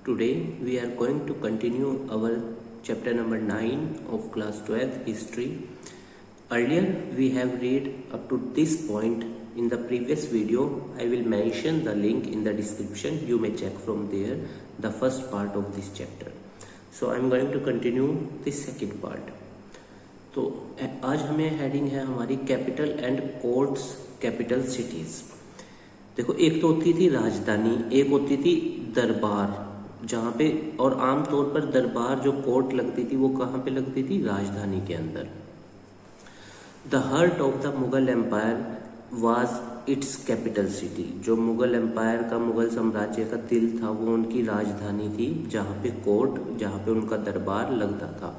Today we are going to continue our chapter number 9 of class 12 history. Earlier we have read up to this point in the previous video. I will mention the link in the description. You may check from there the first part of this chapter. So I am going to continue the second part. तो आज हमें heading है हमारी capital and courts capital cities. देखो, एक तो होती थी राजधानी, एक होती थी दरबार, जहाँ पे और आमतौर पर दरबार जो कोर्ट लगती थी वो कहाँ पे लगती थी? राजधानी के अंदर। The heart of the Mughal empire was its capital city. जो मुगल एम्पायर का, मुगल साम्राज्य का दिल था वो उनकी राजधानी थी, जहाँ पे कोर्ट, जहाँ पे उनका दरबार लगता था।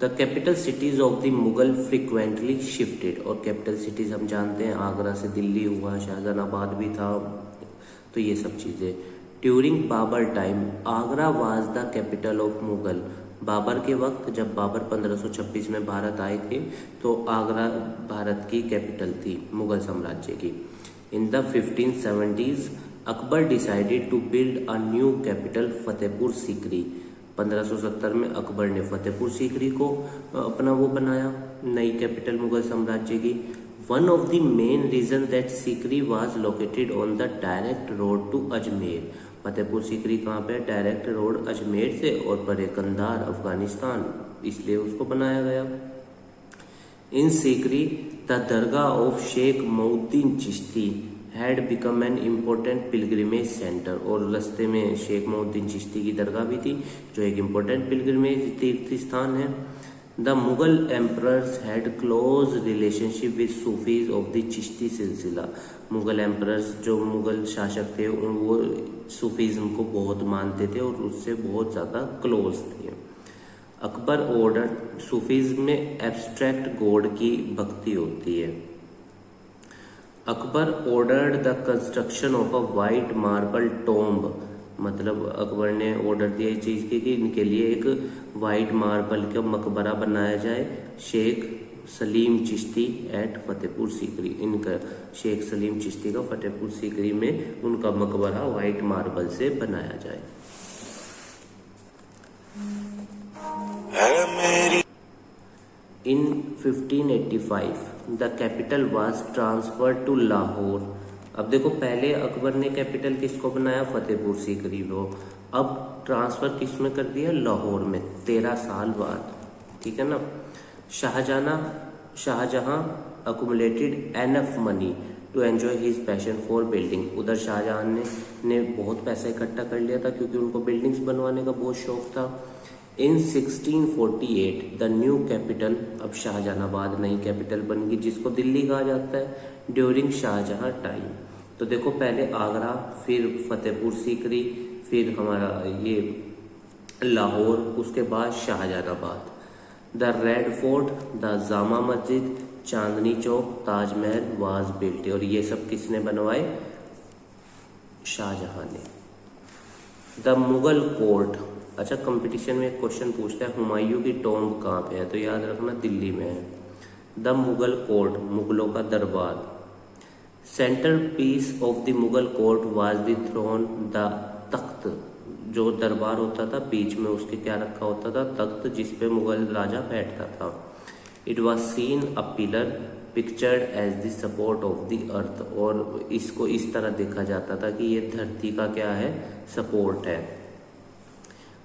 The capital cities of the Mughal frequently shifted. और कैपिटल सिटीज हम जानते हैं, आगरा से दिल्ली हुआ, शाहजहानाबाद भी था, तो ये सब चीज़ें। During Babur time Agra was the capital of Mughal. Babur के वक्त, जब बाबर 1526 में भारत आए थे, तो आगरा भारत की कैपिटल थी, मुगल साम्राज्य की। In the 1570s Akbar decided to build a new capital Fatehpur Sikri. 1570 में अकबर ने फतेहपुर सीकरी को अपना वो बनाया, नई कैपिटल मुगल साम्राज्य की। One of the main reason that Sikri was located on the direct road to Ajmer. Fatehpur Sikri कहाँ पे? डायरेक्ट रोड अजमेर से और परे कंधार, अफगानिस्तान, इसलिए उसको बनाया गया। In Sikri the dargah of Sheikh Moinuddin Chishti had become an important pilgrimage centre. और रास्ते में शेख मोउद्दीन चिश्ती की दरगाह भी थी, जो एक इम्पोर्टेंट पिलग्रिमेज तीर्थ स्थान है। The Mughal emperors had close relationship with Sufis of the Chishti सिलसिला। मुगल एम्परर्स, जो मुगल शासक थे, वो सूफीज्म को बहुत मानते थे और उससे बहुत ज़्यादा क्लोज थे। अकबर ऑर्डर, सूफीज्म में एब्स्ट्रैक्ट गॉड की भक्ति होती है। Akbar ordered the construction of a white marble tomb. मतलब अकबर ने ऑर्डर दिया इस चीज़ की कि इनके लिए एक वाइट मार्बल का मकबरा बनाया जाए। शेख सलीम चिश्ती एट फतेहपुर सीकरी। इनका शेख सलीम चिश्ती का फतेहपुर सीकरी में उनका मकबरा वाइट मार्बल से बनाया जाए। In 1585 the capital was transferred to Lahore. अब देखो, पहले अकबर ने कैपिटल किसको बनाया? फतेहपुर सीकरी को। अब ट्रांसफर किस में कर दिया? लाहौर में, 13 साल बाद। ठीक है ना। Shah Jahan accumulated enough money to enjoy his passion for building. उधर शाहजहां ने बहुत पैसा इकट्ठा कर लिया था, क्योंकि उनको बिल्डिंग्स बनवाने का बहुत शौक था। इन 1648 द न्यू कैपिटल, अब शाहजहानाबाद नई कैपिटल बन गई, जिसको दिल्ली कहा जाता है, ड्यूरिंग शाहजहां टाइम। तो देखो, पहले आगरा, फिर फतेहपुर सीकरी, फिर हमारा ये लाहौर, उसके बाद Shahjahanabad. The red fort, the Jama Masjid, Chandni Chowk, Taj Mahal was built. और ये सब किसने बनवाए? शाहजहां ने। The Mughal court. अच्छा, कंपटीशन में एक क्वेश्चन पूछता है हुमायूं की टॉम्ब कहाँ पे है, तो याद रखना दिल्ली में है। द मुगल कोर्ट, मुगलों का दरबार। Centre piece of the Mughal court was the throne, the takht. जो दरबार होता था, बीच में उसके क्या रखा होता था? तख्त, जिसपे मुगल राजा बैठता था। It was seen a pillar pictured as the support of the earth. और इसको इस तरह देखा जाता था कि ये धरती का क्या है? सपोर्ट है।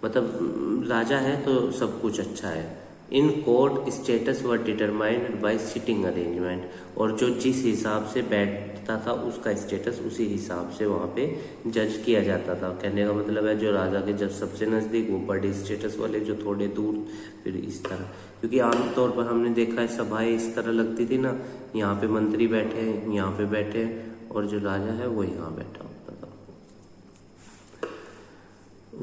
मतलब राजा है तो सब कुछ अच्छा है। इन कोर्ट स्टेटस व डिटरमाइंड बाय सिटिंग अरेंजमेंट। और जो जिस हिसाब से बैठता था उसका स्टेटस उसी हिसाब से वहाँ पे जज किया जाता था। कहने का मतलब है, जो राजा के जज सबसे नज़दीक वो बड़े स्टेटस वाले, जो थोड़े दूर फिर इस तरह। क्योंकि आमतौर पर हमने देखा है सभाएं इस तरह लगती थी ना, यहाँ पे मंत्री बैठे हैं, यहाँ पे बैठे हैं, और जो राजा है वो यहाँ बैठा होता था।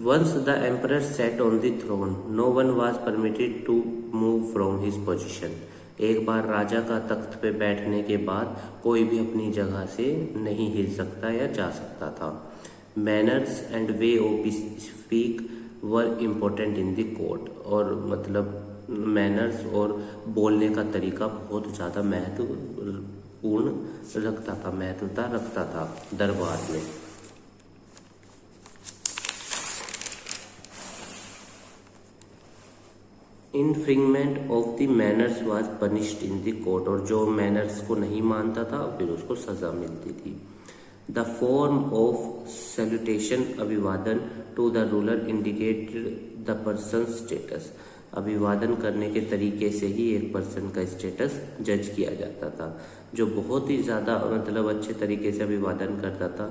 Once the emperor sat on the throne, no one was permitted to move from his position. एक बार राजा का तख्त पे बैठने के बाद कोई भी अपनी जगह से नहीं हिल सकता या जा सकता था। Manners and way of speak were important in the court. और मतलब मैनर्स और बोलने का तरीका बहुत ज़्यादा महत्वपूर्ण रखता था, महत्वता रखता था दरबार में। Infringement of the manners was punished in the court, और जो मैनर्स को नहीं मानता था फिर उसको सजा मिलती थी। द फॉर्म ऑफ सैल्यूटेशन, अभिवादन, to the ruler indicated the person status. अभिवादन करने के तरीके से ही एक पर्सन का स्टेटस जज किया जाता था। जो बहुत ही ज़्यादा मतलब अच्छे तरीके से अभिवादन करता था,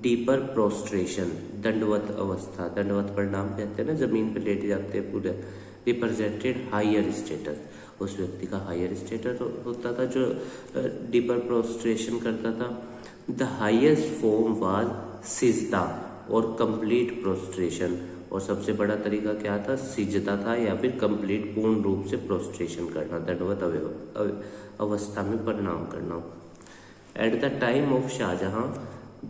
डीपर प्रोस्ट्रेशन, दंडवत अवस्था, दंडवत प्रणाम कहते हैं ना, जमीन पर लेट जाते हैं पूरे, रिप्रेजेंटेड हायर स्टेटस, उस व्यक्ति का हायर स्टेटस होता था जो डीपर प्रोस्ट्रेशन करता था। द हाईएस्ट फॉर्म वाज सिजदा और कंप्लीट प्रोस्ट्रेशन, और सबसे बड़ा तरीका क्या था, सिजदा था या फिर कंप्लीट पूर्ण रूप से प्रोस्ट्रेशन करना, दंडवत अवस्था में प्रणाम करना। At the time of Shah Jahan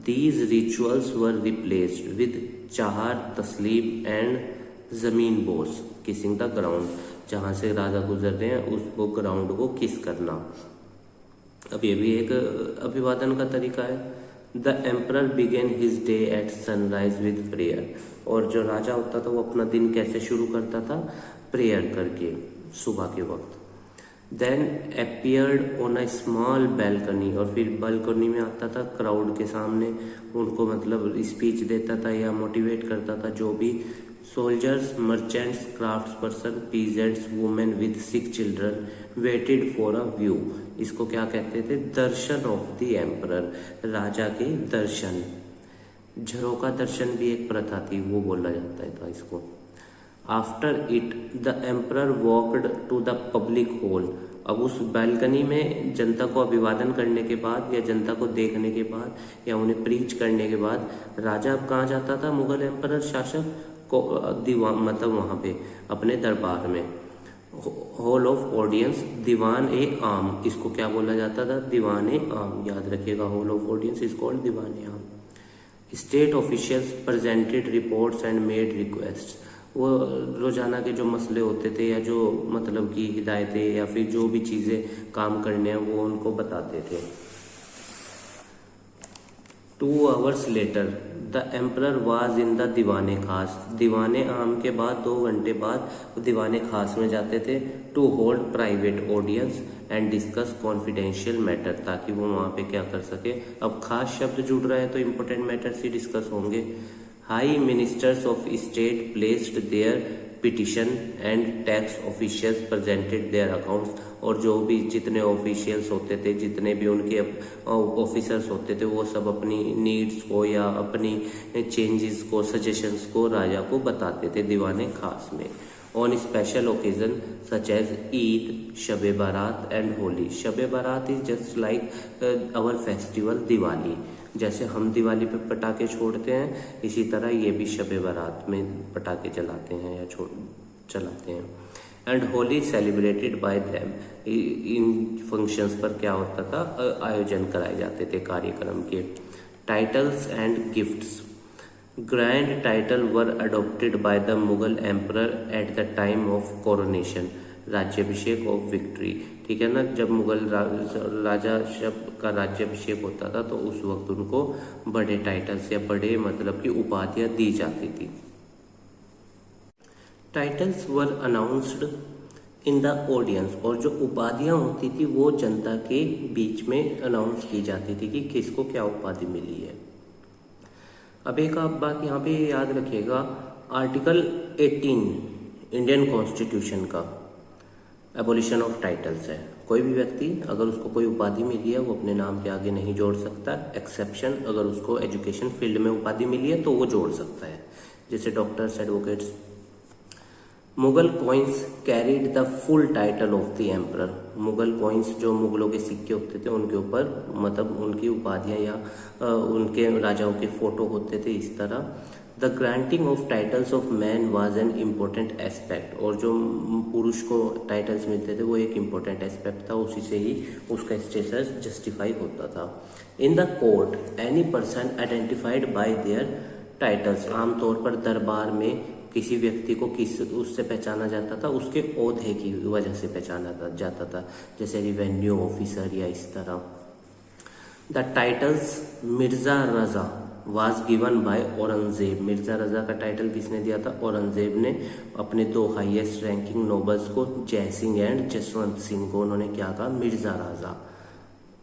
these rituals were replaced with चार, तस्लीम एंड जमीन बोस, किसिंग द ग्राउंड। जहां से राजा गुजर रहे हैं उसको ग्राउंड को किस करना। अब ये भी एक अभिवादन का तरीका है। The emperor begin his day at sunrise with prayer, और जो राजा होता था वो अपना दिन कैसे शुरू करता था, प्रेयर करके सुबह के वक्त। Then appeared on a small balcony, और फिर बालकनी में आता था क्राउड के सामने, उनको मतलब स्पीच देता था या मोटिवेट करता था। जो भी soldiers, merchants, crafts person, peasants, women with 6 children waited for a view. इसको क्या कहते थे, दर्शन ऑफ द एम्परर, राजा के दर्शन। झरोका दर्शन भी एक प्रथा थी, वो बोला जाता था इसको। After it the emperor walked to the public hall. अब उस बालकनी में जनता को अभिवादन करने के बाद या जनता को देखने के बाद या उन्हें प्रीच करने के बाद राजा अब कहाँ जाता था, मुगल एम्परर शासक को दीवान, मतलब वहाँ पे अपने दरबार में। हॉल ऑफ ऑडियंस, दीवान ए आम, इसको क्या बोला जाता था, दीवान ए आम, याद रखिएगा। Hall of audience is called Diwan e Aam. State officials presented reports and made request. वो रोजाना के जो मसले होते थे या जो मतलब की हिदायतें या फिर जो भी चीजें काम करने हैं वो उनको बताते थे। 2 hours later the emperor was in the Diwan-i Khas. दीवाने आम के बाद 2 घंटे बाद वो दीवाने खास में जाते थे, to hold private audience and discuss confidential matter, ताकि वो वहाँ पे क्या कर सके। अब खास शब्द जुड़ रहा है तो इम्पोर्टेंट मैटर्स ही डिस्कस होंगे। High ministers of state placed their petition and tax officials presented their accounts, और जो भी जितने ऑफिशियल्स होते थे, जितने भी उनके ऑफिसर्स होते थे, वो सब अपनी नीड्स को या अपनी चेंजेस को, सजेशंस को राजा को बताते थे दीवाने खास में। On special occasion such as Eid, Shab Barat and Holi. Shab Barat is just like our festival Diwali, जैसे हम दिवाली पे पटाखे छोड़ते हैं इसी तरह ये भी शब बारात में पटाखे जलाते हैं या चलाते हैं। And Holi celebrated by them. In functions पर क्या होता था, आयोजन कराए जाते थे कार्यक्रम के। Titles and gifts, grand title were adopted by the Mughal emperor eight the time of coronation, राज्याभिषेक ऑफ विक्ट्री। ठीक है ना, जब मुगल राजा का राज्याभिषेक होता था तो उस वक्त उनको बड़े टाइटल्स या बड़े मतलब की उपाधियां दी जाती थी। Titles were announced in the audience, और जो उपाधियां होती थी वो जनता के बीच में अनाउंस की जाती थी कि किसको क्या उपाधि मिली है। अब एक आप बात यहाँ पे याद रखिएगा, आर्टिकल 18 इंडियन कॉन्स्टिट्यूशन का एबोलिशन ऑफ टाइटल्स है। कोई भी व्यक्ति अगर उसको कोई उपाधि मिली है वो अपने नाम के आगे नहीं जोड़ सकता। एक्सेप्शन अगर उसको एजुकेशन फील्ड में उपाधि मिली है तो वो जोड़ सकता है, जैसे doctors, advocates. Mughal coins carried the full title of the emperor. Mughal coins जो मुगलों के सिक्के होते थे उनके ऊपर मतलब उनकी उपाधियां या उनके राजाओं के फोटो होते थे इस तरह। The granting of titles of man was an important aspect, और जो पुरुष को टाइटल्स मिलते थे वो एक इम्पोर्टेंट एस्पेक्ट था, उसी से ही उसका स्टेटस जस्टिफाई होता था। इन the court any person identified by there titles. आमतौर पर दरबार में किसी व्यक्ति को किस उससे पहचाना जाता था, उसके ओहदे की वजह से पहचाना जाता था, जैसे रिवेन्यू ऑफिसर या इस तरह। The titles Mirza Raza was given by Aurangzeb. Mirza Raza का टाइटल किसने दिया था? औरंगजेब ने अपने 2 हाईएस्ट रैंकिंग नोबल्स को, जय सिंह एंड जसवंत सिंह को, उन्होंने क्या कहा? मिर्जा राजा,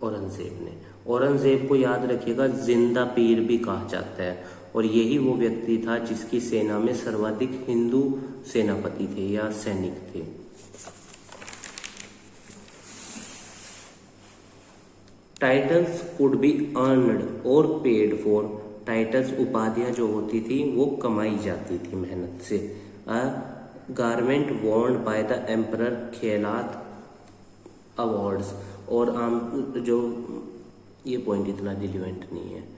औरंगजेब ने। औरंगजेब को याद रखिएगा जिंदा पीर भी कहा जाता है, और यही वो व्यक्ति था जिसकी सेना में सर्वाधिक हिंदू सेनापति थे या सैनिक थे। टाइटल्स कुड बी अर्नड और पेड फॉर। टाइटल्स, उपाधियां जो होती थी वो कमाई जाती थी मेहनत से। Garment worn by the emperor khilat awards, और आम जो ये पॉइंट इतना रिलेवेंट नहीं है।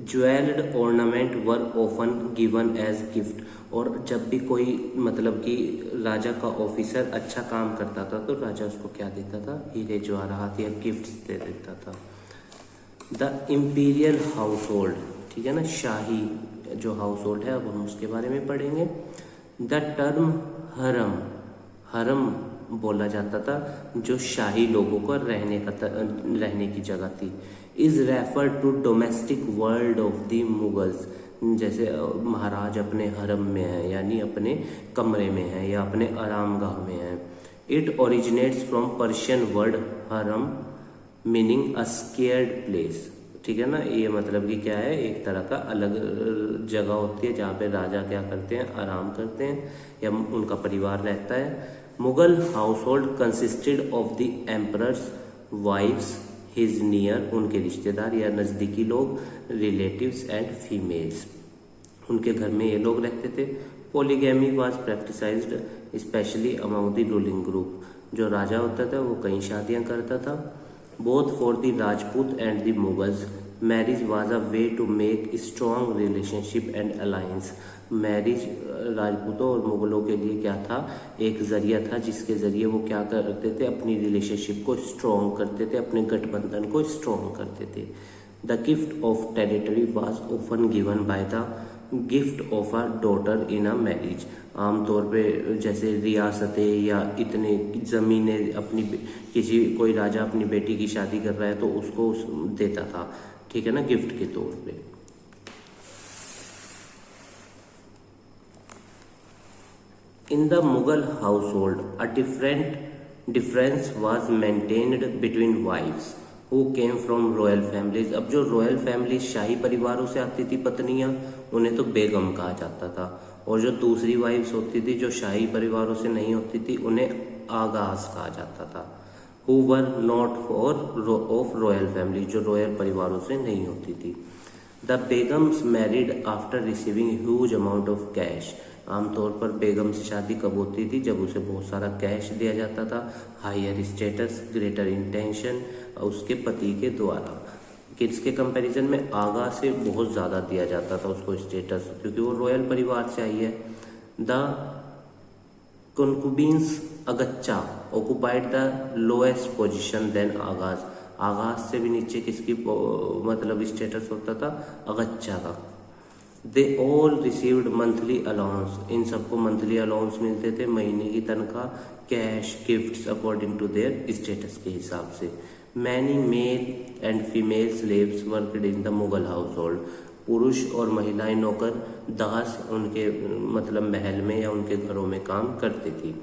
Jewelled ornament were often given as gift, और जब भी कोई मतलब कि राजा का ऑफिसर अच्छा काम करता था तो राजा उसको क्या देता था? हीरे जवाहरात या गिफ्ट्स दे देता था। द इम्पीरियल हाउस होल्ड, ठीक है ना, शाही जो हाउस होल्ड है, अब हम उसके बारे में पढ़ेंगे। द टर्म हरम, हरम बोला जाता था जो शाही लोगों को रहने की जगह थी। Is refer to domestic world of the Mughals, जैसे महाराज अपने हरम में है, यानी अपने कमरे में है या अपने आरामगाह में है। It originates from Persian word हरम मीनिंग अ स्केयर्ड प्लेस, ठीक है ना। ये मतलब कि क्या है? एक तरह का अलग जगह होती है जहाँ पे राजा क्या करते हैं? आराम करते हैं या उनका परिवार रहता है। Mughal household consisted of the emperor's wives, his near, उनके रिश्तेदार या नज़दीकी लोग, रिलेटिव्स एंड फीमेल्स, उनके घर में ये लोग रहते थे। Polygamy was practised specially among the ruling group, जो राजा होता था वो कई शादियां करता था। Both for the Rajput and the Mughals marriage was a way to make strong relationship and alliance. Marriage राजपूतों और मुगलों के लिए क्या था? एक जरिया था जिसके जरिए वो क्या करते थे? अपनी रिलेशनशिप को स्ट्रॉन्ग करते थे, अपने गठबंधन को स्ट्रॉन्ग करते थे। The gift of territory was often given by the gift of a daughter in a marriage. आमतौर पे जैसे रियासतें या इतने जमीनें अपनी, किसी कोई राजा अपनी बेटी की शादी कर रहा है तो उसको देता था, ठीक है ना, गिफ्ट के तौर पे। In the Mughal household, a difference was maintained between wives who came from royal families. अब जो रॉयल फैमिली शाही परिवारों से आती थी पत्नियां, उन्हें तो बेगम कहा जाता था, और जो दूसरी वाइफ्स होती थी जो शाही परिवारों से नहीं होती थी उन्हें आगाज कहा जाता था। Who were not of royal family, जो रॉयल परिवारों से नहीं होती थी। The begums married after receiving huge amount of cash. आमतौर पर बेगम से शादी कब होती थी? जब उसे बहुत सारा कैश दिया जाता था। हायर स्टेटस, ग्रेटर इंटेंशन, उसके पति के द्वारा। किसके कंपैरिजन में? आगा से बहुत ज़्यादा दिया जाता था उसको स्टेटस, क्योंकि वो रॉयल परिवार से आई है। The concubines अगच्चा occupied the lowest position than आगाज। आगाज से भी नीचे किसकी मतलब स्टेटस होता था? अगच्चा का। They all received monthly allowance, इन सबको मंथली अलाउंस मिलते थे, महीने की तनख्वाह, cash, gifts according to their status के हिसाब से। Many male and female slaves worked in the Mughal household, पुरुष और महिलाएं नौकर दास उनके मतलब महल में या उनके घरों में काम करती थी।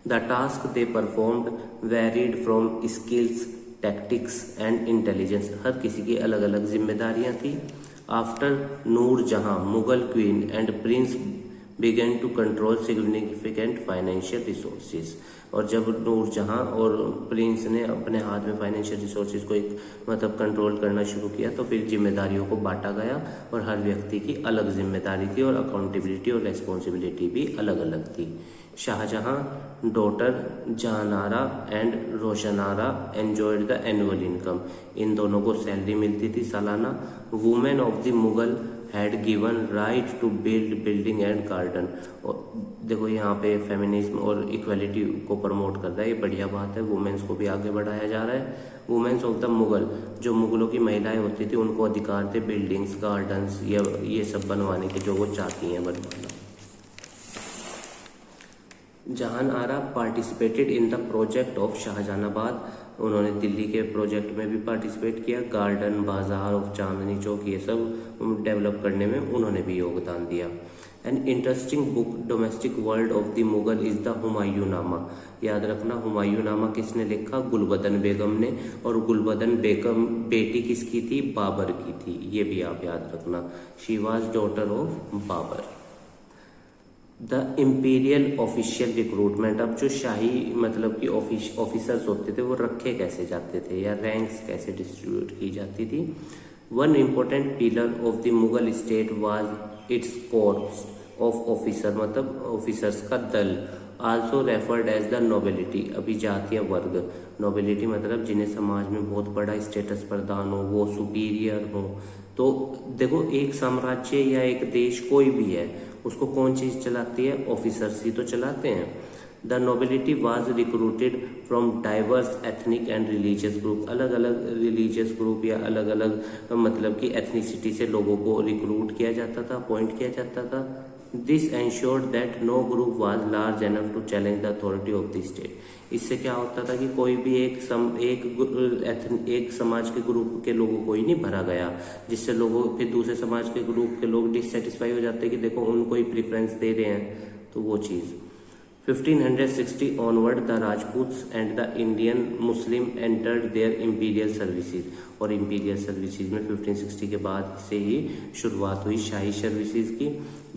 The task they performed varied from skills, tactics and intelligence, हर किसी की अलग अलग जिम्मेदारियां थी। After Nurjahan, Mughal queen and prince began to control significant financial resources, और जब नूरजहां और प्रिंस ने अपने हाथ में फाइनेंशियल रिसोर्सेज को एक मतलब कंट्रोल करना शुरू किया तो फिर जिम्मेदारियों को बांटा गया और हर व्यक्ति की अलग जिम्मेदारी थी और अकाउंटेबिलिटी और रेस्पॉन्सिबिलिटी भी अलग अलग थी। Shahjahan, daughter Jahanara and Roshanara enjoyed the annual income, इन दोनों को सैलरी मिलती थी सालाना। Women of the Mughal had given right to build building and garden, और देखो यहाँ पे फेमिनिज्म और इक्वलिटी को प्रमोट कर रहा है, ये बढ़िया बात है, वुमेन्स को भी आगे बढ़ाया जा रहा है। वुमेन्स ऑफ द मुगल, जो मुगलों की महिलाएं होती थी उनको अधिकार थे बिल्डिंग्स, गार्डन्स या ये सब बनवाने के जो वो चाहती हैं बनवाना। Jahan Ara participated in the project of Shahjahanabad, उन्होंने दिल्ली के प्रोजेक्ट में भी पार्टिसिपेट किया। गार्डन, बाजार ऑफ चांदनी चौक, ये सब डेवलप करने में उन्होंने भी योगदान दिया। An interesting book domestic world of the Mughal is the Humayunnama. याद रखना, हुमायूंनामा किसने लिखा? गुलबदन बेगम ने। और गुलबदन बेगम बेटी किसकी थी? बाबर की थी। ये भी आप याद रखना, she was daughter of Babur. The imperial official recruitment. अब जो शाही मतलब कि ऑफिसर्स होते थे वो रखे कैसे जाते थे या रैंक्स कैसे डिस्ट्रीब्यूट की जाती थी? One important pillar of the Mughal state was its course of officer, मतलब ऑफिसर्स का दल। Also referred as the nobility, अभिजातीय वर्ग। नोबिलिटी मतलब जिन्हें समाज में बहुत बड़ा स्टेटस प्रदान हो, वो सुपीरियर हो। तो देखो, एक साम्राज्य या एक देश कोई भी है, उसको कौन चीज चलाती है? ऑफिसर्स ही तो चलाते हैं। The nobility was recruited from diverse ethnic and religious group. अलग अलग रिलीजियस ग्रुप या अलग अलग मतलब कि एथनिसिटी से लोगों को रिक्रूट किया जाता था, अपॉइंट किया जाता था। This ensured that no group was large enough to challenge the authority of the state. इससे क्या होता था कि कोई भी एक समाज के ग्रुप के लोगों को ही नहीं भरा गया, जिससे लोगों फिर दूसरे समाज के ग्रुप के लोग डिससेटिस्फाई हो जाते कि देखो उनको ही प्रेफरेंस दे रहे हैं, तो वो चीज़। 1560 onward the Rajputs and the Indian Muslim entered their imperial services। और imperial services में 1560 के बाद से ही शुरुआत हुई शाही सर्विसेज की।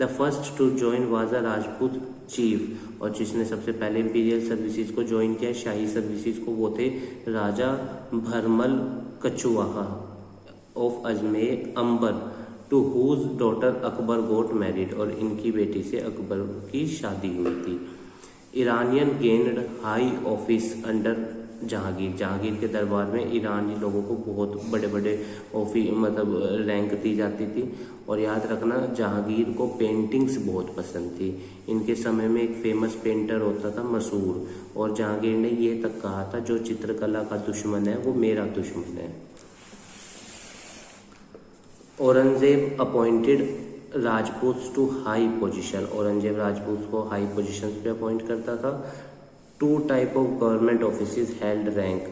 The first to join was a Rajput chief, और जिसने सबसे पहले imperial सर्विसेज को ज्वाइन किया, शाही सर्विसेज को, वो थे Raja Bharmal Kachhwaha of Ajmer Amber, to whose daughter Akbar got married. और इनकी बेटी से अकबर की शादी हुई थी। Iranian gained high office under Jahangir. Jahangir के दरबार में ईरानी लोगों को बहुत बड़े बड़े ऑफिस मतलब रैंक दी जाती थी। और याद रखना, जहांगीर को पेंटिंग्स बहुत पसंद थी। इनके समय में एक फेमस पेंटर होता था मसूर, और जहांगीर ने ये तक कहा था जो चित्रकला का दुश्मन है वो मेरा दुश्मन है। Aurangzeb appointed Rajput to high position. Aurangzeb Rajput को हाई पोजीशन पे अपॉइंट करता था। Two type of government offices held rank.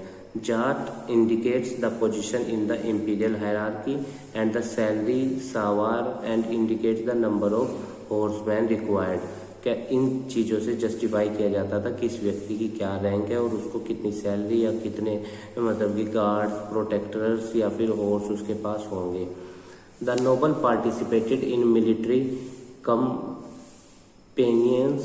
Zat indicates the position in the imperial hierarchy and the salary sawar and indicates the number of horseman required. क्या इन चीज़ों से justify किया जाता था किस व्यक्ति की क्या रैंक है और उसको कितनी सैलरी या कितने मतलब कि गार्ड्स, प्रोटेक्टर्स या फिर हॉर्स उसके पास होंगे। The noble participated in military campaigns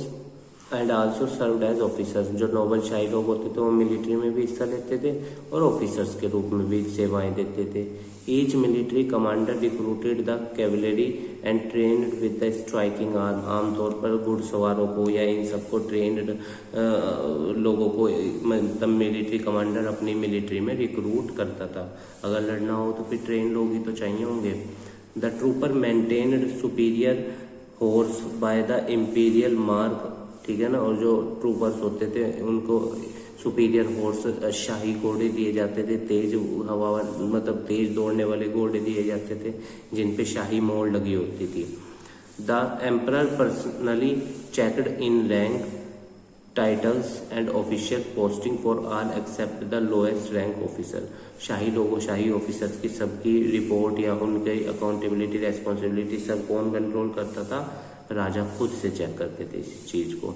and also served as officers। जो नोबल शाही लोग होते थे वो मिलिट्री में भी हिस्सा लेते थे और ऑफिसर्स के रूप में भी सेवाएं देते थे। Each military commander recruited the cavalry and trained with the striking arm। आमतौर पर घुड़सवारों को या इन सबको ट्रेंड लोगों को मतलब मिलिट्री कमांडर अपनी मिलिट्री में रिक्रूट करता था। अगर लड़ना हो तो फिर ट्रेन लोग ही तो चाहिए होंगे। The trooper maintained superior horse by the imperial mark, ठीक है ना। और जो ट्रूपर्स होते थे उनको सुपीरियर हॉर्स शाही घोड़े दिए जाते थे, तेज हवा मतलब तेज दौड़ने वाले घोड़े दिए जाते थे जिन पे शाही मोहर लगी होती थी। The emperor personally checked in rank titles and official posting for all except the lowest rank officer. शाही लोगों, शाही ऑफिसर्स की सबकी रिपोर्ट या उनके अकाउंटेबिलिटी, रेस्पॉन्सिबिलिटी सब कौन कंट्रोल करता था? राजा खुद से चेक करते थे इस चीज को।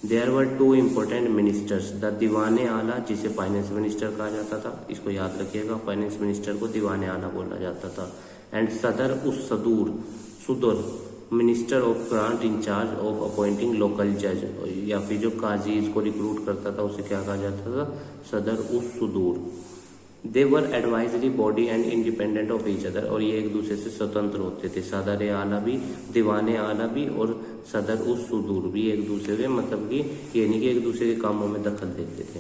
There were two important ministers. The Diwan-i Ala, जिसे फाइनेंस मिनिस्टर कहा जाता था, इसको याद रखिएगा, फाइनेंस मिनिस्टर को दीवाने आला बोला जाता था। And Sadr us Sudur minister of grant in charge of appointing local जज, या फिर जो काजीज को रिक्रूट करता था उसे क्या कहा जाता था? Sadr us Sudur. They were advisory body and independent of each other. और ये एक दूसरे से स्वतंत्र होते थे। सदर आला भी, दीवाने आला भी और सदर उस सुदूर भी एक दूसरे के मतलब कि ये नहीं कि एक दूसरे के कामों में दखल देते थे।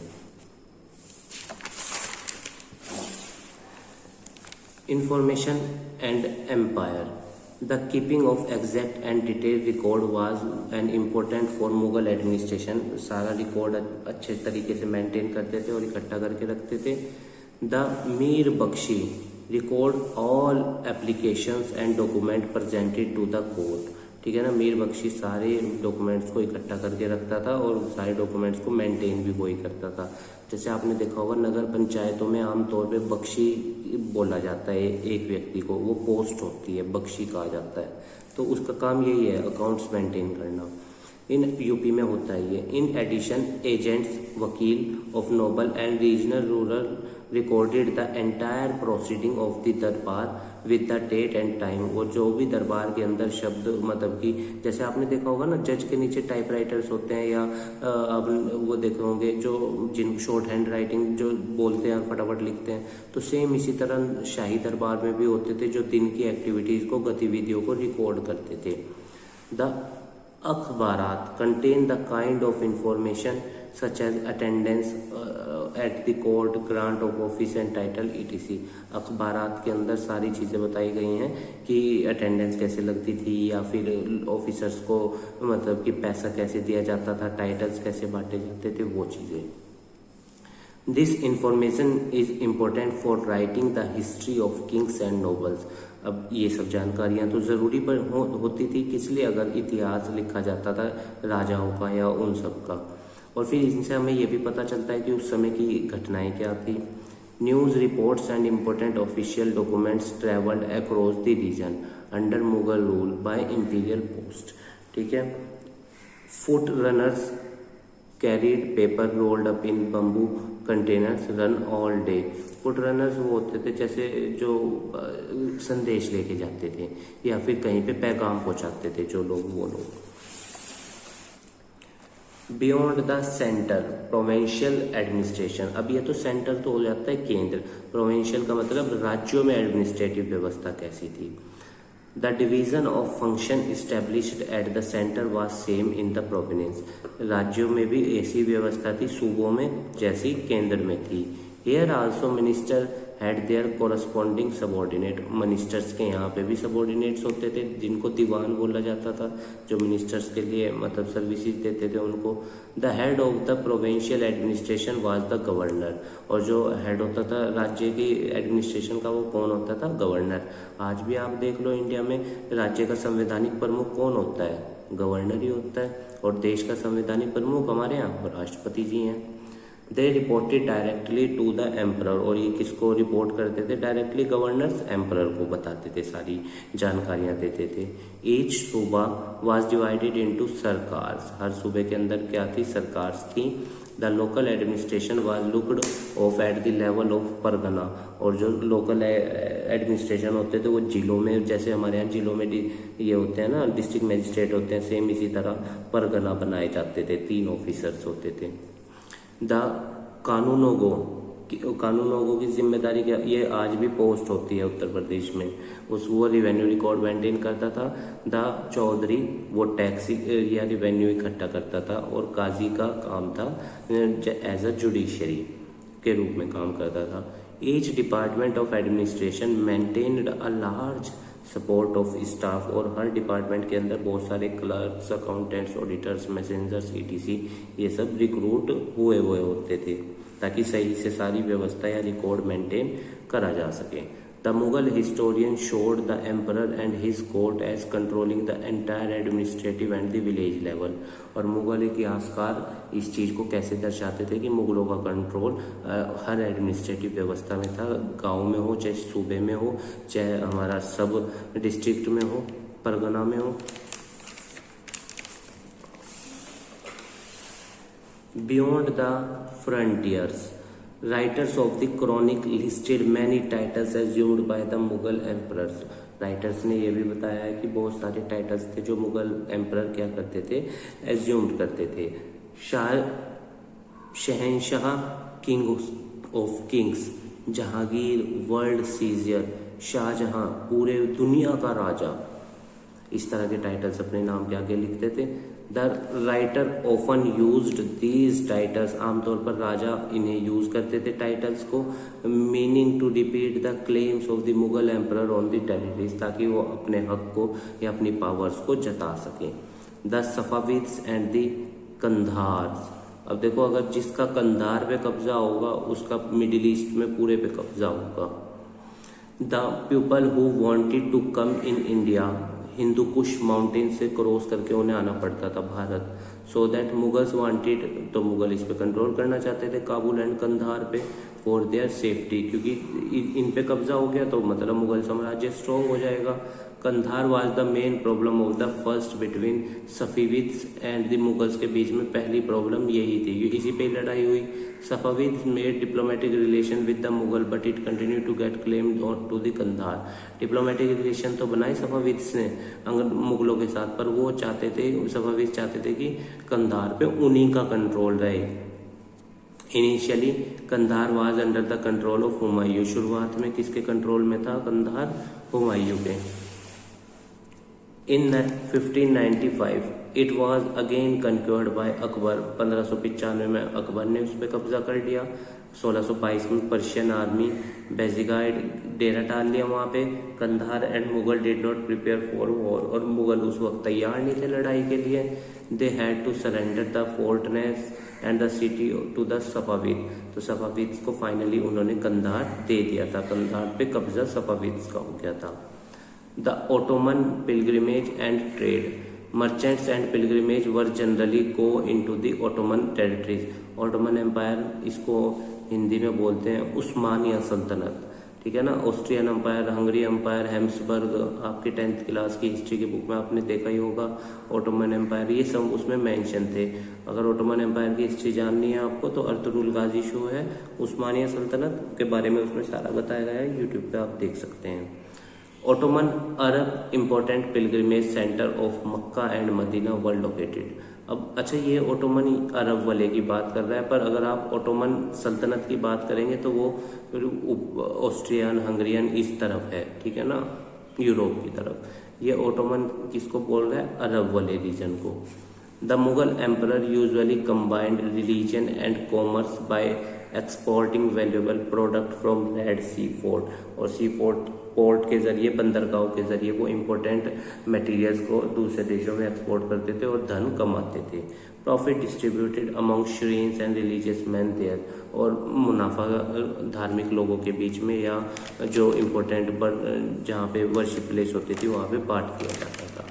Information and empire. The keeping of exact and detail record was an important for Mughal administration. सारा रिकॉर्ड अच्छे तरीके से मेंटेन करते थे और इकट्ठा करके रखते थे। The Mir Bakhshi record all applications and document presented to the court। ठीक है ना। मीर बख्शी सारे डॉक्यूमेंट्स को इकट्ठा करके रखता था और सारे डॉक्यूमेंट्स को मेंटेन भी वही करता था। जैसे आपने देखा होगा नगर पंचायतों में आमतौर पे बख्शी बोला जाता है एक व्यक्ति को, वो पोस्ट होती है, बख्शी कहा जाता है। तो उसका काम यही है, अकाउंट्स मेंटेन करना। इन यूपी में होता है ये। In addition agents, wakil of noble and regional rural recorded the entire proceeding of the darbar with the date and time. और जो भी दरबार के अंदर शब्द मतलब कि जैसे आपने देखा होगा ना जज के नीचे टाइपराइटर्स होते हैं, या आप वो देखे होंगे जो जिन शॉर्ट हैंड राइटिंग जो बोलते हैं फटाफट लिखते हैं, तो सेम इसी तरह शाही दरबार में भी होते थे जो दिन की एक्टिविटीज को, गतिविधियों को रिकॉर्ड करते थे। The akhbarat contain the kind of information such as attendance at the court, grant of office and title etc. अखबारात के अंदर सारी चीज़ें बताई गई हैं कि अटेंडेंस कैसे लगती थी, या फिर ऑफिसर्स को मतलब कि पैसा कैसे दिया जाता था, टाइटल्स कैसे बांटे जाते थे, वो चीज़ें। This information is important for writing the history of Kings and nobles. अब ये सब जानकारियां तो जरूरी पर होती थी, किस लिए, अगर इतिहास लिखा जाता था राजाओं का या उन सब का। और फिर इनसे हमें ये भी पता चलता है कि उस समय की घटनाएं क्या थी। News reports and important official documents travelled across the region under Mughal rule by imperial post. ठीक है। Foot runners carried paper rolled up in bamboo containers run all day. Foot runners वो होते थे जैसे जो संदेश लेके जाते थे या फिर कहीं पे पैगाम पहुंचाते थे जो लोग, वो लोग। Beyond the centre provincial administration. अब ये तो सेंटर तो हो जाता है केंद्र, प्रोविंशियल का मतलब राज्यों में एडमिनिस्ट्रेटिव व्यवस्था कैसी थी। The division of function established at the centre was same in the province. राज्यों में भी ऐसी व्यवस्था थी सूबों में जैसी केंद्र में थी। Here also minister had there corresponding subordinate. Ministers के यहाँ पे भी सबॉर्डिनेट्स होते थे जिनको दीवान बोला जाता था, जो मिनिस्टर्स के लिए मतलब सर्विसेज देते थे उनको। The head of the provincial administration was the governor. और जो हेड होता था राज्य की एडमिनिस्ट्रेशन का, वो कौन होता था, गवर्नर। आज भी आप देख लो इंडिया में राज्य का संवैधानिक प्रमुख कौन होता है, गवर्नर ही होता है। और देश का संवैधानिक प्रमुख हमारे यहाँ राष्ट्रपति जी हैं। They reported directly to the emperor. और ये किसको रिपोर्ट करते थे डायरेक्टली, गवर्नर्स एम्परर को बताते थे, सारी जानकारियां देते थे। ईच सूबा वाज डिवाइडेड इनटू सरकार्स। हर सूबे के अंदर क्या थी, सरकार्स थी। The local administration was looked of at the level of Pargana. और जो लोकल एडमिनिस्ट्रेशन होते थे वो जिलों में, जैसे हमारे यहाँ जिलों में ये होते हैं ना डिस्ट्रिक्ट मजिस्ट्रेट होते हैं, सेम इसी तरह परगना बनाए जाते थे, 3 ऑफिसर्स होते थे। द कानूनोगो की जिम्मेदारी क्या, ये आज भी पोस्ट होती है उत्तर प्रदेश में, वो रिवेन्यू रिकॉर्ड मेंटेन करता था। द चौधरी वो टैक्स या रिवेन्यू इकट्ठा करता था। और काजी का काम था एज अ जुडिशरी के रूप में काम करता था। Each department of administration maintained a large support of staff. और हर डिपार्टमेंट के अंदर बहुत सारे clerks, accountants, auditors, messengers etc ये सब रिक्रूट हुए होते थे ताकि सही से सारी व्यवस्था या रिकॉर्ड मेंटेन करा जा सके। The Mughal historian showed the emperor and his court as controlling the entire administrative and the village level. और मुगल इतिहासकार इस चीज़ को कैसे दर्शाते थे कि मुगलों का कंट्रोल हर एडमिनिस्ट्रेटिव व्यवस्था में था, गांव में हो, चाहे सूबे में हो, चाहे हमारा सब डिस्ट्रिक्ट में हो, परगना में हो। Beyond the frontiers, writers of the chronic listed many titles assumed by the Mughal emperors. Writers ने यह भी बताया है कि बहुत सारे टाइटल्स थे जो मुगल एम्परर क्या करते थे, एज्यूम्ड करते थे। Shahenshah, king of kings, Jahangir, world seizer, Shah Jahan, पूरे दुनिया का राजा, इस तरह के टाइटल्स अपने नाम के आगे लिखते थे। The writer often used these titles, आमतौर पर राजा इन्हें यूज करते थे टाइटल्स को, meaning to repeat the claims of the Mughal emperor on the territories, ताकि वो अपने हक को या अपनी पावर्स को जता सके। द सफाविद्स एंड द कंधार्स, अब देखो अगर जिसका कंधार पे कब्जा होगा उसका मिडिल ईस्ट में पूरे पे कब्जा होगा। The people who wanted to come in India Hindu Kush mountain से क्रॉस करके उन्हें आना पड़ता था भारत। सो दैट मुगल्स वांटेड, तो मुगल इस पे कंट्रोल करना चाहते थे काबुल एंड कंधार पे फॉर देयर सेफ्टी, क्योंकि इन पे कब्जा हो गया तो मतलब मुगल साम्राज्य स्ट्रॉन्ग हो जाएगा। Kandahar was the main problem of the first between Safavids and the Mughals के बीच में पहली प्रॉब्लम यही थी, इसी पे लड़ाई हुई। Safavids made diplomatic relation with the Mughal but it continue to get claimed to the Kandahar. Diplomatic relation तो बनाए सफाविद्स ने मुगलों के साथ, पर वो चाहते थे, सफाविद्स चाहते थे कि कंधार पे उन्हीं का कंट्रोल रहे। Initially Kandahar was under the control of Humayun, शुरुआत में किसके कंट्रोल में था कंधार? हुमायूं के। In 1595 it was again conquered by Akbar, 1595 में अकबर ने उस पर कब्जा कर लिया। 1622 में पर्शियन आर्मी बेजिगाइड डेरा डाल लिया वहाँ पे Kandahar and Mughal did not prepare for war, और मुगल उस वक्त तैयार नहीं थे लड़ाई के लिए। They had to surrender the fortness and the city to the Safavid, तो सफाविद्स को फाइनली उन्होंने कंधार दे दिया था, कंधार पे कब्जा सफाविद्स का हो गया था। The Ottoman pilgrimage and trade, merchants and pilgrimage were generally go into the Ottoman territories. Ottoman empire, इसको हिंदी में बोलते हैं उस्मानिया सल्तनत, ठीक है ना। Austrian empire, Hungary empire, Habsburg, आपकी 10th क्लास की हिस्ट्री की बुक में आपने देखा ही होगा। ओटोमन एम्पायर, ये सब उसमें मेंशन थे। अगर ओटोमन एम्पायर की हिस्ट्री जाननी है आपको तो अर्तुगरुल गाजी शो है, उस्मानिया सल्तनत के बारे में उसमें सारा बताया गया है, यूट्यूब पे आप देख सकते हैं। Ottoman Arab important pilgrimage centre of Mecca and Medina were located. अब अच्छा, ये ओटोमन अरब वाले की बात कर रहा है, पर अगर आप ओटोमन सल्तनत की बात करेंगे तो वो ऑस्ट्रियन हंगरियन इस तरफ है, ठीक है ना, यूरोप की तरफ। ये ओटोमन किसको बोल रहा है? अरब वाले रीजन को। The Mughal emperor usually combined religion and commerce by exporting valuable product from Red Sea port, और सी पोर्ट के जरिए, बंदरगाहों के जरिए वो इम्पोर्टेंट मटेरियल्स को दूसरे देशों में एक्सपोर्ट करते थे और धन कमाते थे। Profit distributed among shrines and religious man there, और मुनाफा धार्मिक लोगों के बीच में या जो इम्पोर्टेंट जहाँ पे वर्शिप प्लेस होती थी वहाँ पे बांट किया जाता था।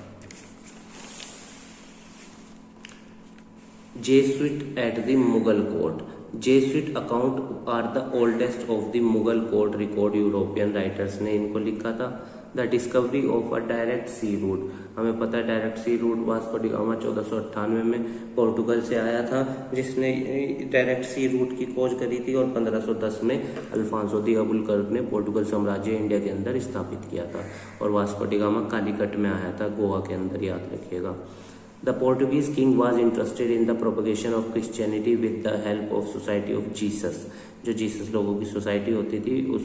Jesuit at the Mughal court, Jesuit account are the oldest of the Mughal court record, European writers ने इनको लिखा था। The discovery of a direct sea route, हमें पता है direct sea route Vasco da Gama 1498 में पोर्टुगल से आया था, जिसने डायरेक्ट सी रूट की खोज करी थी, और 1510 में अल्फांसो दी अबुलकर्क ने पोर्टुगल साम्राज्य इंडिया के अंदर स्थापित किया था, और वास्को डी गामा कालीकट में आया था, गोवा के अंदर, याद रखिएगा। The Portuguese king was interested in the propagation of Christianity with the help of Society of Jesus, जो जीसस लोगों की सोसाइटी होती थी उस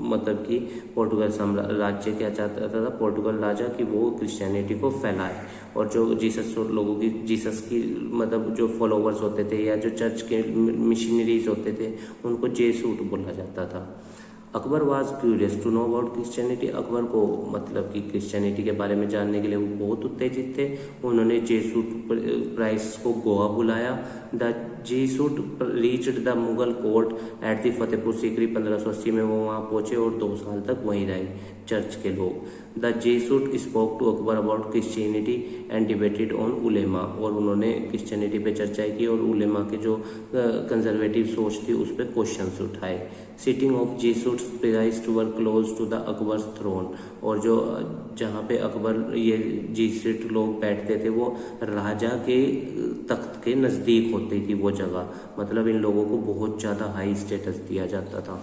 मतलब कि पोर्टुगल साम्राज्य क्या चाहता था, पोर्टुगल राजा कि वो क्रिश्चियनिटी को फैलाए, और जो जीसस लोगों की, जीसस की मतलब जो फॉलोवर्स होते थे या जो चर्च के मिशनरीज होते थे उनको जेसूट बोला जाता था। Akbar was curious to know about Christianity, Akbar को मतलब कि क्रिश्चियनिटी के बारे में जानने के लिए वो बहुत उत्तेजित थे। उन्होंने जेसूट प्राइस को गोवा बुलाया। The Jesuit reached the Mughal court at the Fatehpur Sikri, 1580 में वो वहाँ पहुंचे और 2 साल तक वहीं रहे चर्च के लोग। The Jesuit spoke to Akbar about Christianity and debated on ulema, और उन्होंने क्रिश्चियनिटी पे चर्चा की और उलेमा के जो कंजर्वेटिव सोच थी उस पर क्वेश्चंस उठाए। Sitting of Jesuits praised were close to the Akbar's throne, और जो जहाँ पे अकबर ये जेसूट लोग बैठते थे वो राजा के तख्त के नज़दीक होती थी वो जगह, मतलब इन लोगों को बहुत ज़्यादा हाई स्टेटस दिया जाता था।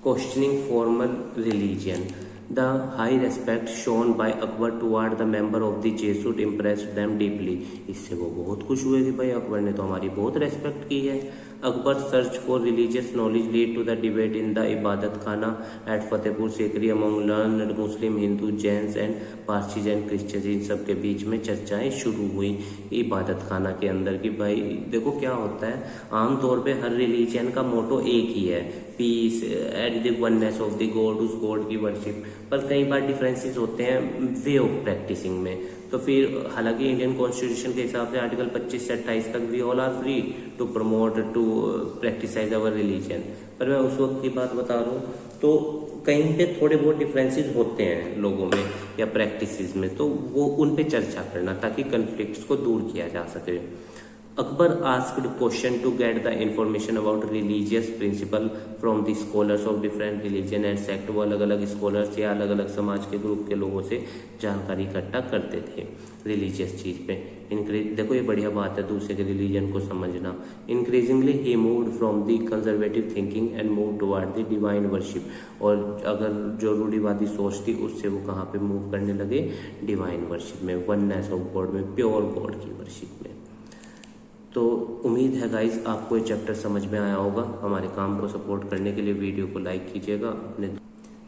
Questioning formal religion, the high respect shown by Akbar toward the member of the Jesuit impressed them deeply, इससे वो बहुत खुश हुए कि भाई अकबर ने तो हमारी बहुत रेस्पेक्ट की है। Akbar search for religious knowledge lead to the debate in the Ibadat Khana at Fatehpur Sikri among learned Muslim, Hindu, Jains and Parsis and Christians, इन सब के बीच में चर्चाएं शुरू हुई इबादत खाना के अंदर कि भाई देखो क्या होता है, आमतौर पे हर रिलीजन का मोटो एक ही है, peace and the oneness of the God, उस गॉड की वर्शिप, पर कई बार डिफरेंसेस होते हैं वे ऑफ प्रैक्टिसिंग में। तो फिर हालांकि इंडियन कॉन्स्टिट्यूशन के हिसाब से आर्टिकल 25 से 28 तक we all are free to promote to practise our religion, पर मैं उस वक्त की बात बता रहा हूँ। तो कहीं पे थोड़े बहुत डिफरेंसेस होते हैं लोगों में या प्रैक्टिसेस में, तो वो उन पे चर्चा करना ताकि कन्फ्लिक्ट्स को दूर किया जा सके। Akbar asked question to get the information about religious principle from the scholars of different religion and sect। वो अलग अलग स्कॉलर्स या अलग अलग समाज के ग्रुप के लोगों से जानकारी इकट्ठा करते थे रिलीजियस चीज़ पे। देखो ये बढ़िया बात है दूसरे के रिलीजन को समझना। Increasingly he moved from the conservative thinking and move toward the divine worship. और अगर जो रूढ़िवादी सोच थी उससे वो कहाँ पे मूव करने लगे, डिवाइन वर्शिप में, वननेस ऑफ गॉड में, प्योर गॉड की वर्शिप में। तो उम्मीद है गाइस आपको ये चैप्टर समझ में आया होगा। हमारे काम को सपोर्ट करने के लिए वीडियो को लाइक कीजिएगा,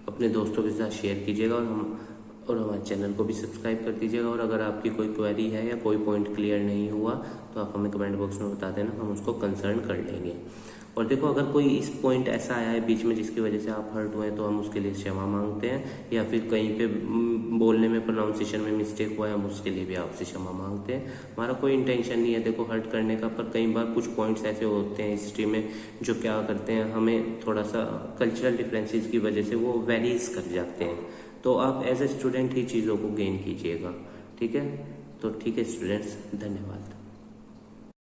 अपने दोस्तों के साथ शेयर कीजिएगा और हमारे चैनल को भी सब्सक्राइब कर दीजिएगा। और अगर आपकी कोई क्वेरी है या कोई पॉइंट क्लियर नहीं हुआ तो आप हमें कमेंट बॉक्स में बता देना, हम उसको कंसर्न कर लेंगे। और देखो अगर कोई इस पॉइंट ऐसा आया है बीच में जिसकी वजह से आप हर्ट हुए हैं तो हम उसके लिए क्षमा मांगते हैं, या फिर कहीं पे बोलने में प्रोनाउंसिएशन में मिस्टेक हुआ है हम उसके लिए भी आपसे क्षमा मांगते हैं। हमारा कोई इंटेंशन नहीं है देखो हर्ट करने का, पर कई बार कुछ पॉइंट्स ऐसे होते हैं हिस्ट्री में जो क्या करते हैं, हमें थोड़ा सा कल्चरल डिफरेंसेस की वजह से वो वेरीज कर जाते हैं। तो आप एज ए स्टूडेंट ही चीज़ों को गेन कीजिएगा, ठीक है। तो ठीक है स्टूडेंट्स, धन्यवाद।